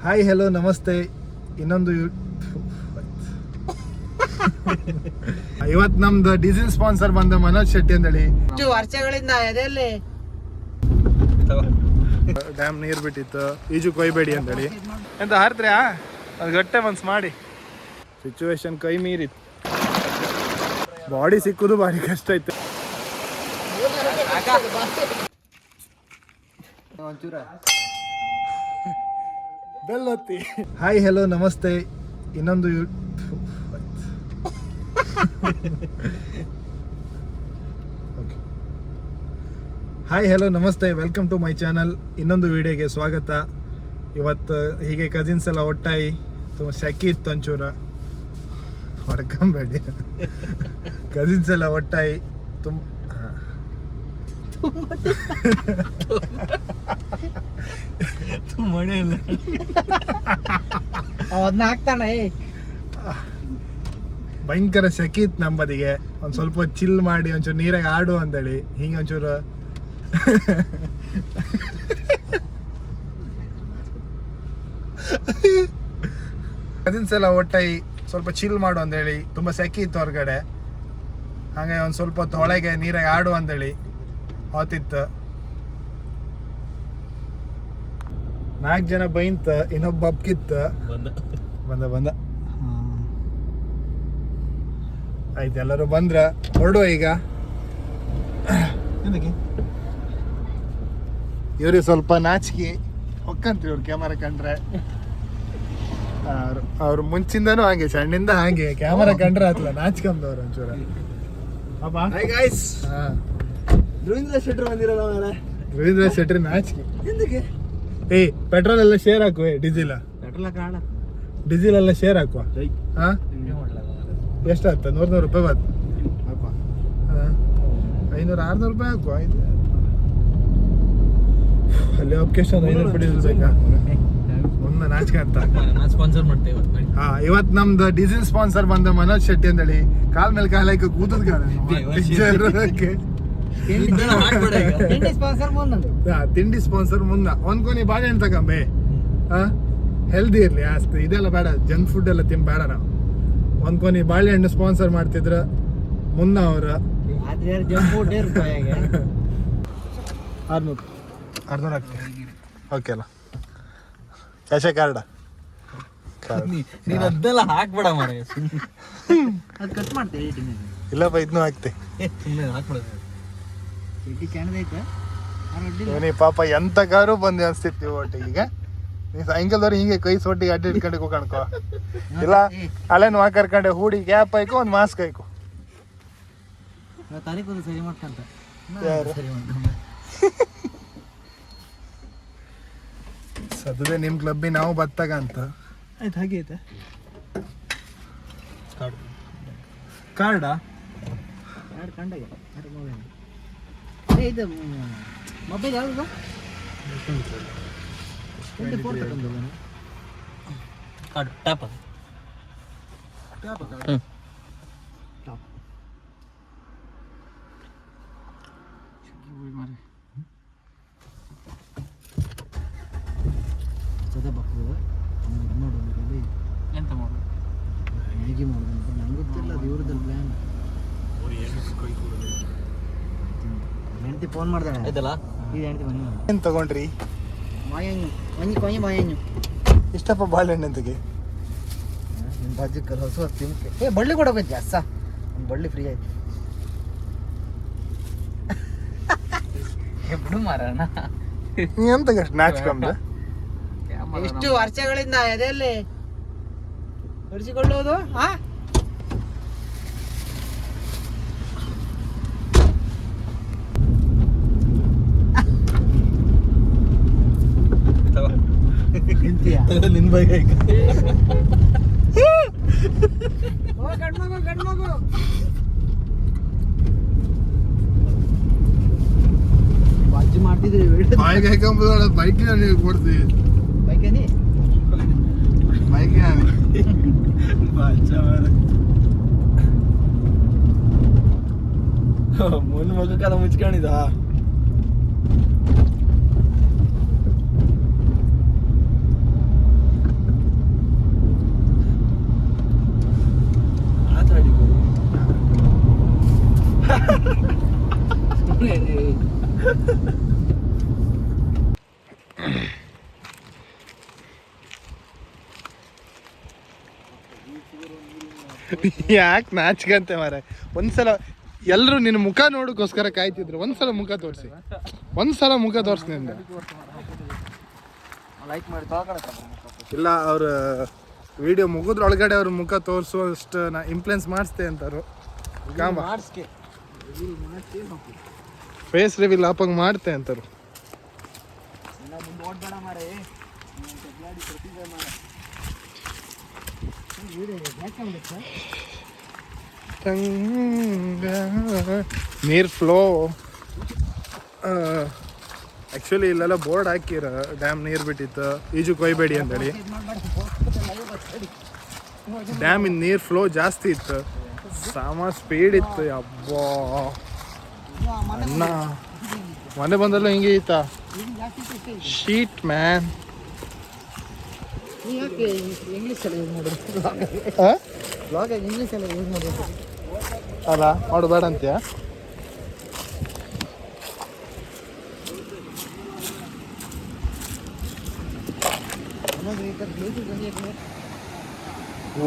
Hi hello ನಮಸ್ತೆ. ಇನ್ನೊಂದು ಇವತ್ತು ನಮ್ದು ಡೀಸೆಲ್ ಸ್ಪಾನ್ಸರ್ ಬಂದ ಮನೋಜ್ ಶೆಟ್ಟಿ ಅಂತೇಳಿ. ವರ್ಷಗಳಿಂದ ಎದೆಯಲ್ಲಿ ಡ್ಯಾಮ್ ನೀರು ಬಿಟ್ಟಿತ್ತು, ಈಜು ಕೊಯ್ಬೇಡಿ ಅಂತೇಳಿ. ಎಂತ ಹಾರ್ತ್ರ್ಯಾ ಅದು ಗಟ್ಟೆ ಮನ್ಸು ಮಾಡಿ. ಸಿಚುವೇಶನ್ ಕೈ ಮೀರಿತ್ತು, ಬಾಡಿ ಸಿಕ್ಕುದು ಭಾರಿ ಕಷ್ಟ ಇತ್ತು. ಬೆಲ್ ಒತ್ತಿ. ಹಾಯ್ ಹೆಲೋ ನಮಸ್ತೆ. ಇನ್ನೊಂದು ಹಾಯ್ ಹೆಲೋ ನಮಸ್ತೆ, ವೆಲ್ಕಮ್ ಟು ಮೈ ಚಾನಲ್. ಇನ್ನೊಂದು ವಿಡಿಯೋಗೆ ಸ್ವಾಗತ. ಇವತ್ತು ಹೀಗೆ ಕಸಿನ್ಸ್ ಎಲ್ಲ ಒಟ್ಟಾಗಿ ತುಂಬ ಶೆಕೆ ಇತ್ತು, ಒಂಚೂರ ಹೊಡ್ಕೊಂಬೇಡಿ. ಕಸಿನ್ಸ್ ಎಲ್ಲ ಒಟ್ಟಾಗಿ ಮಳೆ ಇಲ್ಲ ಅದನ್ನ ಹಾಕ್ತಾನೆ. ಭಯಂಕರ ಶೆಕೆ ಇತ್ತು ನಮ್ಮದಿಗೆ. ಒಂದು ಸ್ವಲ್ಪ ಚಿಲ್ ಮಾಡಿ ಒಂಚೂರು ನೀರಾಗ ಆಡು ಅಂತೇಳಿ ಹಿಂಗೆ ಒಂಚೂರು ಕಸಿನ್ಸ್ ಎಲ್ಲ ಒಟ್ಟಾಗಿ ಸ್ವಲ್ಪ ಚಿಲ್ ಮಾಡು ಅಂತೇಳಿ. ತುಂಬ ಸೆಕೆ ಇತ್ತು ಹೊರಗಡೆ, ಹಾಗೆ ಒಂದು ಸ್ವಲ್ಪ ಹೊತ್ತು ಒಳಗೆ ನೀರಾಗ ಆಡು ಅಂತೇಳಿ ಹೊತ್ತಿತ್ತು. 4 ಜನ ಬೈಂತ, ಇನ್ನೊಬ್ಬ ಬಬ್ಕಿತ್ತ ಬಂದ ಆಯ್ತು. ಎಲ್ಲರೂ ಬಂದ್ರ ಹೊರಡುವ ಈಗ. ಇವ್ರಿಗೆ ಸ್ವಲ್ಪ ನಾಚಿಕೆ ಹೊಕ್ಕಂತ್ರಿ ಇವ್ರು ಕ್ಯಾಮರಾ ಕಂಡ್ರೆ. ಅವ್ರು ಮುಂಚಿಂದನೂ ಹಾಗೆ, ಸಣ್ಣಿಂದ ಹಾಗೆ ಕ್ಯಾಮರಾ ಕಂಡ್ರೆ ಆತ್ಲ ನಾಚ್ಕೊಂಡವ್ರು ಒಂಚೂರ. ಧ್ರುವೀಂದ್ರ ಶೆಟ್ರು ಬಂದಿರಲ್ಲ. ಧ್ರುವೀಂದ್ರ ಶೆಟ್ಟಿ ನಾಚಿಕೆ. ಏಯ್ ಪೆಟ್ರೋಲ್ ಎಲ್ಲ ಶೇರ್ ಹಾಕುವ, ಡೀಸೆಲ್ ಡೀಸೆಲ್ ಎಲ್ಲ ಶೇರ್ ಹಾಕುವ. ಹಾ ಎಷ್ಟಾಗ್ತ? 100 ರೂಪಾಯಿ ಬಂತು. 500-600 ರೂಪಾಯಿ ಹಾಕುವ. ಆಯ್ತು, ಅಲ್ಲಿ ಅಪ್ಲಿಕೇಶನ್ 500 ರೂಪಾಯಿ ಡೀಸೆಲ್ ಬೇಕಾ? ಒಂದು ನಾಚಿಕೆ ಅಂತ. ಸ್ಪಾನ್ಸರ್ ಮಾಡ್ತೇವೆ. ಇವತ್ತು ನಮ್ದು ಡೀಸೆಲ್ ಸ್ಪಾನ್ಸರ್ ಬಂದ ಮನೋಜ್ ಶೆಟ್ಟಿ ಅಂತೇಳಿ. ಕಾಲ್ ಮೇಲೆ ಕಾಲ ಹಾಕಿ ಕೂತದ ತಿಂಡಿ ಸ್ಪಾನ್ಸರ್ ಮುಂದ ಒಂದ್ ಕೊನಿ ಬಾಳೆಹಣ್ಣು ತಗೊಂಬೆ. ಹೆಲ್ದಿ ಇರ್ಲಿ ಅಷ್ಟು, ಇದೆಲ್ಲ ಬೇಡ, ಜಂಕ್ ಫುಡ್ ಎಲ್ಲ ತಿನ್ಬೇಡ. ನಾವು ಒಂದ್ ಕೊನಿ ಬಾಳೆಹಣ್ಣು ಸ್ಪಾನ್ಸರ್ ಮಾಡ್ತಿದ್ರ ಮುನ್ನ ಅವ್ರ 600 ಆಗ್ತದೆ. ಓಕೆ ಅಲ್ಲ, ಕ್ಯಾಶೆ ಕಾರ್ಡ ನೀನ್ ಅದೆಲ್ಲ ಹಾಕ್ಬೇಡ ಮಾರ. ಅದು ಕಟ್ ಮಾಡ್ತೇವೆ. ಇಲ್ಲಪ್ಪ, ಇದನ್ನೂ ಹಾಕ್ತೆ. ಸುಮ್ಮನೆ ಹಾಕ್ಬಿಡ. ನೀ ಪಾಪ ಎಂತ ಕಾರು ಬಂದೆ ಅನ್ಸ್ತಿತ್ತು ಒಟ್ಟಿಗೆ. ಈಗ ನೀ ಸಾಯಂಕಾಲದವ್ರು ಹಿಂಗೆ ಕೈ ಸೊಟ್ಟಿಗೆ ಅಡ್ಡ ಇಟ್ಕೊಂಡು ಕಣ್ಕೋ. ಇಲ್ಲ ಅಲ್ಲೇನು ಕರ್ಕೊಂಡೆ ಹೂಡಿ ಗ್ಯಾಪ್ ಆಯ್ಕು, ಒಂದು ಮಾಸ್ಕ್ ಆಯ್ಕು. ಸರಿ ಮಾಡ್ಕಂತ ಸದ್ದೇ ನಿಮ್ ಕ್ಲಬ್ಬಿ ನಾವು ಬತ್ತಾಗ ಅಂತ ಆಯ್ತು. ಹಾಗೆ ಐತೆ ಕಾರ್ಡಾ? ಕಂಡಾಗೆ ಇದು ಮೊಬೈಲ್ ಯಾವುದು? 24 ತಗೊಂಡು ಕಾರ್ಡ್ ಟ್ಯಾಪ್ ಎಂತ ಮಾಡೋದು? ಮ್ಯಾಗಿ ಮಾಡೋದು ಅಂತ ನಂಗೆ ಗೊತ್ತಿಲ್ಲ. ಅದು ಇವ್ರದ್ದು ಪ್ಲ್ಯಾನ್. ಹೆಂಡತಿ ಫೋನ್ ಮಾಡ್ದಾಳೆ. ಆಯ್ತಲ್ಲ, ಇದು ಹೆಂಡತಿ ಮನೆ ಏನು ತಗೊಂಡ್ರಿ? ಬಾಯಣ್ಣು ಕೊಯ್ಯಿ ಬಾಯಣ್ಣು. ಇಷ್ಟಪ್ಪ ಬಾಳೆಹಣ್ಣು ಎಂತಗೆ? ನಿಮ್ಮ ಬಾಜುಕಲ್ಲಿ ಹೊಸ ತಿನ್ಕೆ. ಬಳ್ಳಿ ಕೊಡಬೇಕು ಜಾಸ್ತ, ಒಂದು ಬಳ್ಳಿ ಫ್ರೀ ಆಯ್ತು. ಬಿಡು ಮಾರಣ್ಣ, ನೀ ಎಂತಗೆ ಅಷ್ಟು ನಾಚ್ಕೊಂಬ? ಎಷ್ಟು ವರ್ಷಗಳಿಂದ ಎದೆಯಲ್ಲಿ ಒರೆಸಿಕೊಳ್ಳುವುದು. ನಿನ್ ಬಗ್ಗೆ ಗಂಡ್ಮಗು ಬಾಜಿ ಮಾಡ್ತಿದ್ರಿ. ಬಾಯಿಗೆ ಹಾಕೊಂಬುದ ಬೈಕಿನ ನೀವು ಕೊಡ್ತೀವಿ. ಬೈಕೇನಿ ಬೈಕಿನ ಮುನ್ ಮಗಕ್ಕೆಲ್ಲ ಮುಚ್ಕೊಂಡಿದ. ಯಾಕೆ ನಾಚ್ಕಂತೆ ಮಾರೆ? ಒಂದ್ಸಲ ಎಲ್ಲರೂ ನಿನ್ನ ಮುಖ ನೋಡೋಕ್ಕೋಸ್ಕರ ಕಾಯ್ತಿದ್ರು. ಒಂದ್ಸಲ ಮುಖ ತೋರಿಸಿ, ಒಂದ್ಸಲ ಮುಖ ತೋರಿಸಿ ನಿಂದ. ಲೈಕ್ ಮಾಡಿ ಇಲ್ಲ, ಅವ್ರ ವಿಡಿಯೋ ಮುಗಿದ್ರೊಳಗಡೆ ಅವ್ರ ಮುಖ ತೋರಿಸುವಷ್ಟು ನಾ ಇನ್ಫ್ಲುಯೆನ್ಸ್ ಮಾಡಿಸ್ತೆ ಅಂತಾರು. ಕಾಂಬ ಫೇಸ್ ರಿವೀಲ್ ಹಾಪಂಗೆ ಮಾಡ್ತೆ ಅಂತಾರು. ನೀರು ಫ್ಲೋ ಆ್ಯಕ್ಚುಲಿ ಇಲ್ಲೆಲ್ಲ ಬೋರ್ಡ್ ಹಾಕಿರ ಡ್ಯಾಮ್ ನೀರು ಬಿಟ್ಟಿತ್ತು, ಈಜು ಕೊಯ್ಬೇಡಿ ಅಂತೇಳಿ. ಡ್ಯಾಮಿನ ನೀರು ಫ್ಲೋ ಜಾಸ್ತಿ ಇತ್ತು, ಸಾಮ ಸ್ಪೀಡ್ ಇತ್ತು. ಅಬ್ಬಾ ಅಣ್ಣ ಮನೆ ಬಂದಲ್ಲೂ ಹಿಂಗೆ ಇತ್ತಾ ಶೀಟ್ ಮ್ಯಾನ್. ಇಂಗ್ಲೀಷಲ್ಲಿ ಯೂಸ್ ಮಾಡೋದು ಇಂಗ್ಲೀಷಲ್ಲಿ ಯೂಸ್ ಮಾಡೋದು ಅಲ್ಲ, ಮಾಡು ಬೇಡ ಅಂತೀಯ?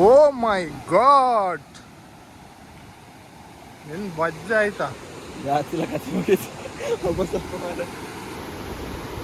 ಓ ಮೈ ಗಾಡ್, ನಿನ್ ಬಜ್ಜೆ ಆಯ್ತಾ?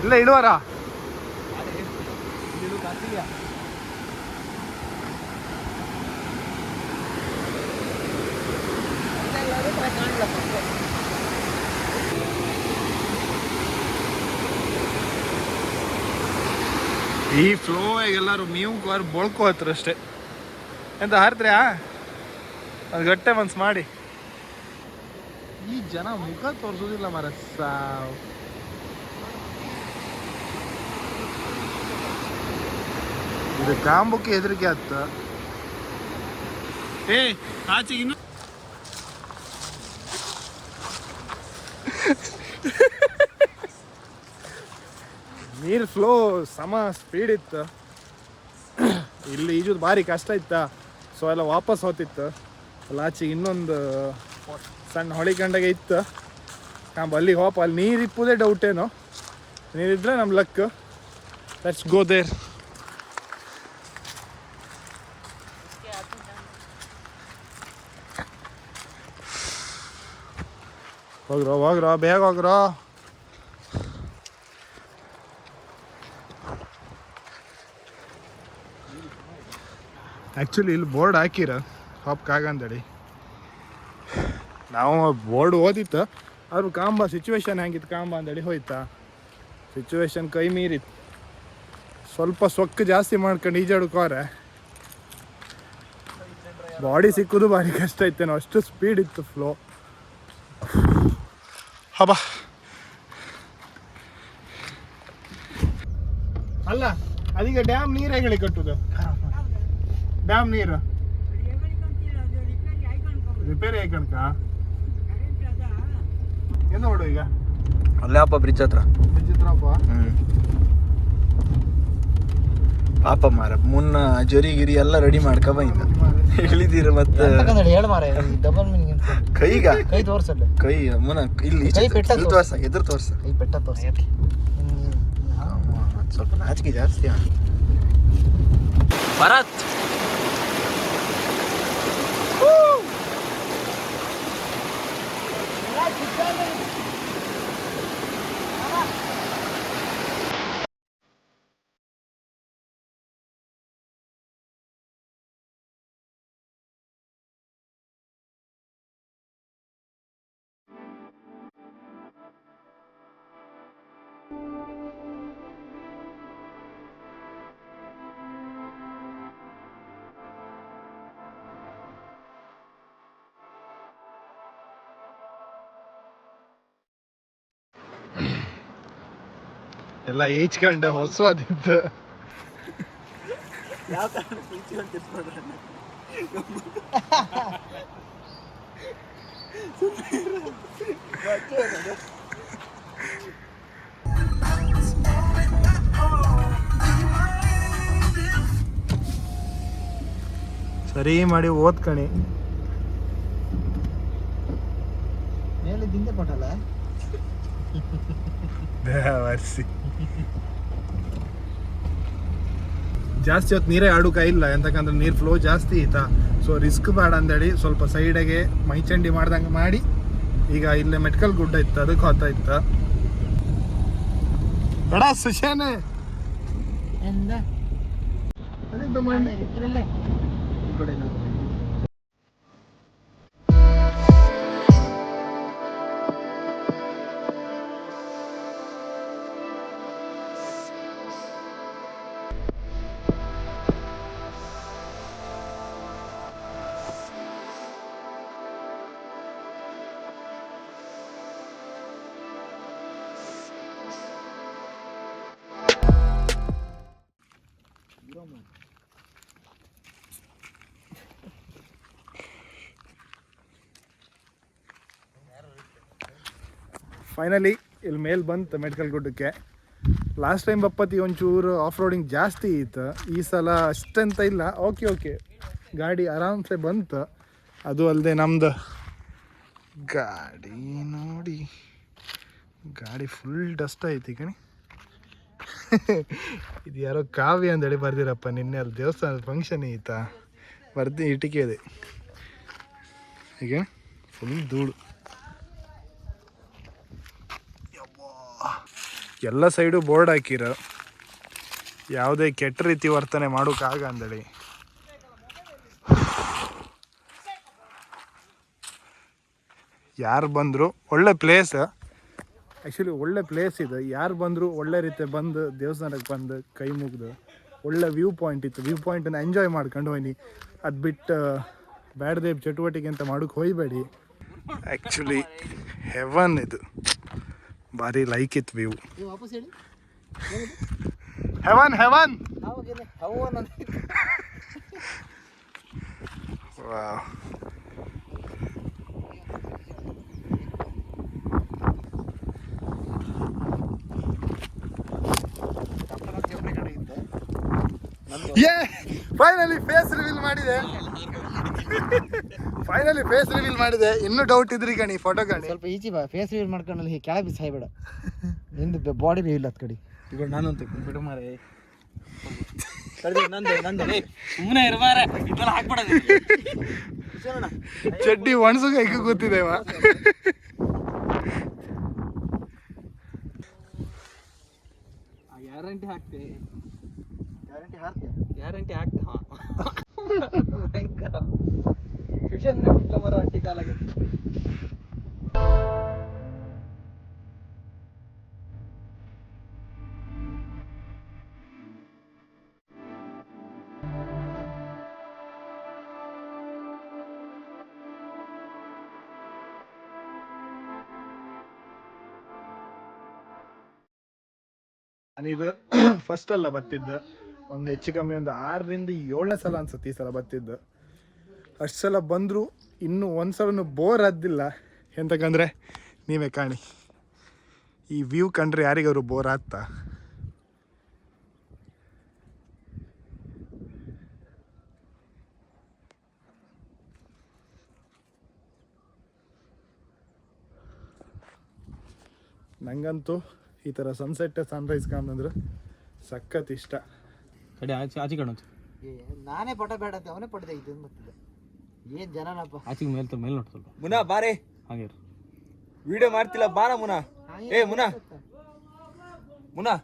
ಇಲ್ಲ ಇಳುವರ ಈ ಫ್ಲೋ ಎಲ್ಲರೂ ನೀವು ಬಳ್ಕೋತ್ರ ಅಷ್ಟೇ. ಎಂತ ಹಾರ್ತ್ರ್ಯಾ? ಅದು ಗಟ್ಟೆ ಮನ್ಸು ಮಾಡಿ. ಈ ಜನ ಮುಖ ತೋರಿಸೋದಿಲ್ಲ ಮರ ಸಾವು. ಇದು ಕಾಂಬಕ್ಕೆ ಹೆದರಿಕೆ ಆತ. ಆಚೆಗಿನ್ನು ನೀರು ಫ್ಲೋ ಸಮ ಸ್ಪೀಡ್ ಇತ್ತು. ಇಲ್ಲಿ ಈಜುದು ಭಾರಿ ಕಷ್ಟ ಇತ್ತ, ಸೊ ಎಲ್ಲ ವಾಪಸ್ ಹೋತಿತ್ತು. ಅಲ್ಲ ಆಚೆಗೆ ಇನ್ನೊಂದು ಸಣ್ಣ ಹೊಳಿ ಕಂಡಾಗೆ ಇತ್ತು. ನಾವು ಅಲ್ಲಿಗೆ ಹೋಪ, ಅಲ್ಲಿ ನೀರು ಇಪ್ಪುದೇ ಡೌಟ್ ಏನೋ. ನೀರಿದ್ರೆ ನಮ್ಮ ಲಕ್. Let's go there. ಹೋಗ್ರೋ ಬೇಗ ಹೋಗ್ರೋ. ಆ್ಯಕ್ಚುಲಿ ಇಲ್ಲಿ ಬೋರ್ಡ್ ಹಾಕಿರ ಹೋಗ್ಕಾಗಂತೇಳಿ. ನಾವು ಬೋರ್ಡ್ ಓದಿತ್ತು, ಆದ್ರೂ ಕಾಂಬ ಸಿಚುವೇಶನ್ ಹೆಂಗಿತ್ತು ಕಾಂಬ ಅಂತೇಳಿ ಹೋಯ್ತಾ. ಸಿಚುವೇಶನ್ ಕೈ ಮೀರಿತ್ತು. ಸ್ವಲ್ಪ ಸೊಕ್ಕು ಜಾಸ್ತಿ ಮಾಡ್ಕೊಂಡು ಈಜಾಡ್ಕೋರೆ ಬಾಡಿ ಸಿಕ್ಕುದು ಭಾರಿ ಕಷ್ಟ ಇತ್ತೇನೋ, ಅಷ್ಟು ಸ್ಪೀಡ್ ಇತ್ತು ಫ್ಲೋ. ಹಬ್ಬ ಅಲ್ಲ, ಅದೀಗ ಡ್ಯಾಮ್ ನೀರು ಹೇಳಿ ಕಟ್ಟುದು? ಡ್ಯಾಮ್ ನೀರು ರಿಪೇರಿ ಆಯ್ಕಣಕ ಏನು ನೋಡು ಈಗ ಅಲ್ಲೇ ಅಪ್ಪ ಬ್ರಿಡ್ಜ್ ಹತ್ರ. ಪಾಪ ಮಾರ ಮುನ್ನ ಜೊರಿ ಎಲ್ಲ ರೆಡಿ ಮಾಡ್ಕೊ ಬಂದ ಇಳಿದಿರ ಮತ್ತೆ ಹೇಳ ಮಾರ ಡಬಲ್ ಮೀನಿಂಗ್ ಕೈಗ ಕೈ ತೋರ್ಸಲ್ಲ. ಕೈ ಮುನ್ನ ಇಲ್ಲಿ ತೋರ್ಸ, ಎದುರು ತೋರ್ಸ, ಕೈ ಪೆಟ್ಟ ತೋರ್ಸ. ಸ್ವಲ್ಪ ನಾಚಿಕೆ ಜಾಸ್ತಿ ಭರತ್. ಎಲ್ಲ ಈಚ್ಕಂಡು ಹೊಸದಿತ್ತು. ಸರಿ ಮಾಡಿ ಓದ್ಕಣಿ. ಮೇಲೆ ದಿಂದೆ ಕೊಟ್ಟಲ್ಲ ವರ್ಷಿ ಜಾಸ್ತಿ ಹೊತ್ತು ನೀರೇ ಆಡೋಕೆ ಇಲ್ಲ ಎಂತಕ್ಕಂದ್ರೆ ನೀರು ಫ್ಲೋ ಜಾಸ್ತಿ ಐತಾ. ಸೊ ರಿಸ್ಕ್ ಬೇಡ ಅಂದೇಳಿ ಸ್ವಲ್ಪ ಸೈಡಿಗೆ ಮೈಚಂಡಿ ಮಾಡ್ದಂಗೆ ಮಾಡಿ ಈಗ ಇಲ್ಲೇ ಮೆಟ್ಕಲ್ ಗುಡ್ಡ ಇತ್ತು ಅದಕ್ಕೆ ಹೋಗ್ತಾ ಇತ್ತು. ಬಡ ಸುಶಾನೆ ಫೈನಲಿ ಇಲ್ಲಿ ಮೇಲೆ ಬಂತು ಮೆಟ್ಕಲ್ ಗುಡ್ಡಕ್ಕೆ. ಲಾಸ್ಟ್ ಟೈಮ್ ಬಪ್ಪತ್ತಿ ಒಂಚೂರು ಆಫ್ ರೋಡಿಂಗ್ ಜಾಸ್ತಿ ಇತ್ತು, ಈ ಸಲ ಅಷ್ಟಂತ ಇಲ್ಲ. ಓಕೆ ಗಾಡಿ ಆರಾಮ್ಸೆ ಬಂತು. ಅದು ಅಲ್ಲದೆ ನಮ್ದು ಗಾಡಿ ನೋಡಿ, ಗಾಡಿ ಫುಲ್ ಡಸ್ಟ್ ಐತಿ ಕಣಿ. ಇದು ಯಾರೋ ಕಾವ್ಯ ಅಂದೇಳಿ ಬರ್ದಿರಪ್ಪ, ನಿನ್ನೆ ಅಲ್ಲಿ ದೇವಸ್ಥಾನದ ಫಂಕ್ಷನ್ ಐತಾ ಬರ್ದು ಇಟ್ಟಿಗೆ ಇದೆ. ಈಗ ಫುಲ್ ಧೂಳು, ಎಲ್ಲ ಸೈಡು ಬೋರ್ಡ್ ಹಾಕಿರೋ, ಯಾವುದೇ ಕೆಟ್ಟ ರೀತಿ ವರ್ತನೆ ಮಾಡೋಕ್ಕಾಗ ಅಂದೇಳಿ. ಯಾರು ಬಂದರು ಒಳ್ಳೆ ಪ್ಲೇಸ್, ಆ್ಯಕ್ಚುಲಿ ಒಳ್ಳೆ ಪ್ಲೇಸ್ ಇದು. ಯಾರು ಬಂದರು ಒಳ್ಳೆ ರೀತಿ ಬಂದು ದೇವಸ್ಥಾನಕ್ಕೆ ಬಂದು ಕೈ ಮುಗಿದು ಒಳ್ಳೆ ವ್ಯೂ ಪಾಯಿಂಟ್ ಇತ್ತು. ವ್ಯೂ ಪಾಯಿಂಟನ್ನು ಎಂಜಾಯ್ ಮಾಡ್ಕೊಂಡು ಹೋಯ್ನಿ. ಅದು ಬಿಟ್ಟು ಬ್ಯಾಡ್ದೇವ್ ಚಟುವಟಿಕೆ ಅಂತ ಮಾಡೋಕ್ಕೆ ಹೋಯ್ಬೇಡಿ. ಆ್ಯಕ್ಚುಲಿ ಹೆವನ್ ಇದು, ಭಾರಿ ಲೈಕ್ ಇತ್ತು view. Heaven heaven wow. Finally face reveal ಮಾಡಿದೆ. ಇನ್ನೂ ಡೌಟ್ ಇದ್ರಿ ಕಣಿ, ಫೋಟೋ ಕಣಿ ಸ್ವಲ್ಪ ಈಚಿ ಬಾ. ಫೇಸ್ ರಿವೀಲ್ ಮಾಡ್ಕೊಂಡು ಕೆಳಗೆ ಬಿಸಿ ಸಾಯ್ಬೇಡ, ನಿಂದು ಬಾಡಿ ರಿವೀಲ್ ಹತ್ ಕಡೆ. ಈಗ ನಾನಂತ ಬಿಡು ಮಾರೆ, ಸುಮ್ಮನೆ ಇರಬಾರ, ಇದೆಲ್ಲ ಹಾಕ್ಬಿಡೋದು. ಚಡ್ಡಿ ಒಣಸುಗ ಈಗ ಗೊತ್ತಿದೆವ. Guarantee ಹಾಕ್ತೆ, guarantee ಹಾಕ್ತೆ. ಭಯಂಕರ ಮರ ಅಟ್ಟಿ ಕಾಲಾಗೆ. ನಾನಿದು ಫಸ್ಟ್ ಅಲ್ಲ ಬತ್ತಿದ್ದು, ಒಂದು ಹೆಚ್ಚು ಕಮ್ಮಿ ಒಂದು 6ರಿಂದ 7 ಸಲ ಅನ್ಸುತ್ತೆ ಈ ಸಲ ಬತ್ತಿದ್ದು. ಅಷ್ಟು ಸಲ ಬಂದರೂ ಇನ್ನೂ ಒಂದು ಸಲನೂ ಬೋರ್ ಆದ್ದಿಲ್ಲ. ಎಂತಕ್ಕಂದರೆ ನೀವೇ ಕಾಣಿ, ಈ ವ್ಯೂ ಕಂಡ್ರೆ ಯಾರಿಗಾದ್ರು ಬೋರ್ ಆಗ್ತಾ? ನಂಗಂತೂ ಈ ಥರ ಸನ್ಸೆಟ್ ಸನ್ರೈಸ್ ಕಾಣಂದ್ರೆ ಸಖತ್ ಇಷ್ಟ. ಕಡೆ ಆಚೆ ಕಾಣು, ನಾನೇ ಪಟ ಬೇಡ ಅಂತ ಅವನೇ ಪಡೆದ ಇದು ಬರ್ತಿದ್ದೆ. ಏನು ಜನನಪ್ಪ, ಆಚೆಗೆ ಮೇಲೆ ನೋಡ್ ಸ್ವಲ್ಪ. ಮುನಾ ಬಾರೆ, ಹಾಗೆ ವಿಡಿಯೋ ಮಾಡ್ತಿಲ್ಲ ಬಾರ ಮುನಾ. ಮುನಾ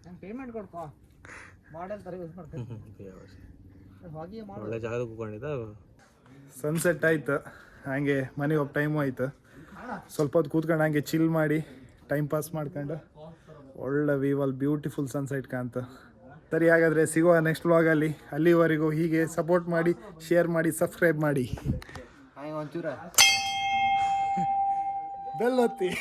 ನಾನು ಪೇಮೆಂಟ್ ಕೊಡ್ಕೋ, ಮಾಡೆಲ್ ಥರ ಯೂಸ್ ಮಾಡ್ತೀನಿ. ಒಳ್ಳೆ ಜಾಗದಾಗ ಕೂತ್ಕೊಂಡಿದ್ದ. ಸನ್ಸೆಟ್ ಆಯ್ತು, ಹಾಗೆ ಮನೆಗೆ ಹೋಗಿ ಟೈಮು ಆಯ್ತು. ಸ್ವಲ್ಪ ಹೊತ್ತು ಕೂತ್ಕೊಂಡು ಹಾಗೆ ಚಿಲ್ ಮಾಡಿ ಟೈಮ್ ಪಾಸ್ ಮಾಡ್ಕೊಂಡು ಒಳ್ಳೆ ವ್ಯೂವಲ್ಲಿ ಬ್ಯೂಟಿಫುಲ್ ಸನ್ಸೆಟ್ ಕಾಣ್ತ. ಸರಿ, ಹಾಗಾದರೆ ಸಿಗುವ ನೆಕ್ಸ್ಟ್ ವ್ಲಾಗಲ್ಲಿ. ಅಲ್ಲಿವರೆಗೂ ಹೀಗೆ ಸಪೋರ್ಟ್ ಮಾಡಿ, ಶೇರ್ ಮಾಡಿ, ಸಬ್ಸ್ಕ್ರೈಬ್ ಮಾಡಿ, ಒಂಚೂರ ಬೆಲ್ ಒತ್ತಿ.